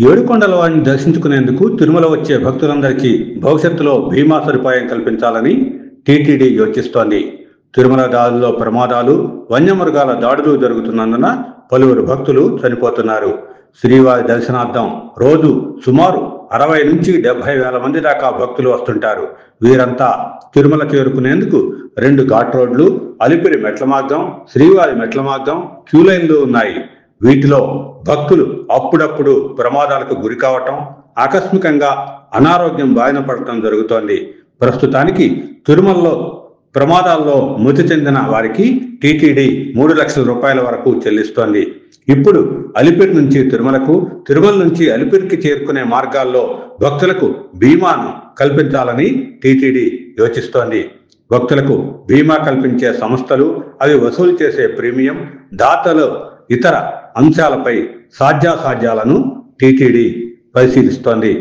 ఏడుకొండల వారిని దర్శించుకునేందుకు తిరుమల వచ్చే భక్తులందరికీ భవిష్యత్తులో బీమా సదుపాయం కల్పించాలని టీటీడీ యోచిస్తోంది. తిరుమల దారుల్లో ప్రమాదాలు, వన్యమృగాల దాడులు జరుగుతున్నందున పలువురు భక్తులు చనిపోతున్నారు. శ్రీవారి దర్శనార్థం రోజు సుమారు 60 నుంచి 70 వేల మంది దాకా భక్తులు వస్తుంటారు. వీరంతా తిరుమల చేరుకునేందుకు 2 ఘాట్ రోడ్లు, అలిపిరి మెట్ల మార్గం, శ్రీవారి మెట్ల మార్గం, క్యూలైన్లు ఉన్నాయి. వీటిలో భక్తులు అప్పుడప్పుడు ప్రమాదాలకు గురి కావటం, ఆకస్మికంగా అనారోగ్యం బారిన పడటం జరుగుతోంది. ప్రస్తుతానికి తిరుమలలో ప్రమాదాల్లో మృతి చెందిన వారికి టీటీడీ 3 లక్షల రూపాయల వరకు చెల్లిస్తోంది. ఇప్పుడు అలిపిరి నుంచి తిరుమలకు, తిరుమల నుంచి అలిపిరికి చేరుకునే మార్గాల్లో భక్తులకు బీమాను కల్పించాలని టీటీడీ యోచిస్తోంది. భక్తులకు బీమా కల్పించే సంస్థలు, అవి వసూలు చేసే ప్రీమియం, దాతలు, ఇతర అంశాలపై సాధ్యాసాధ్యాలను టీటీడీ పరిశీలిస్తోంది.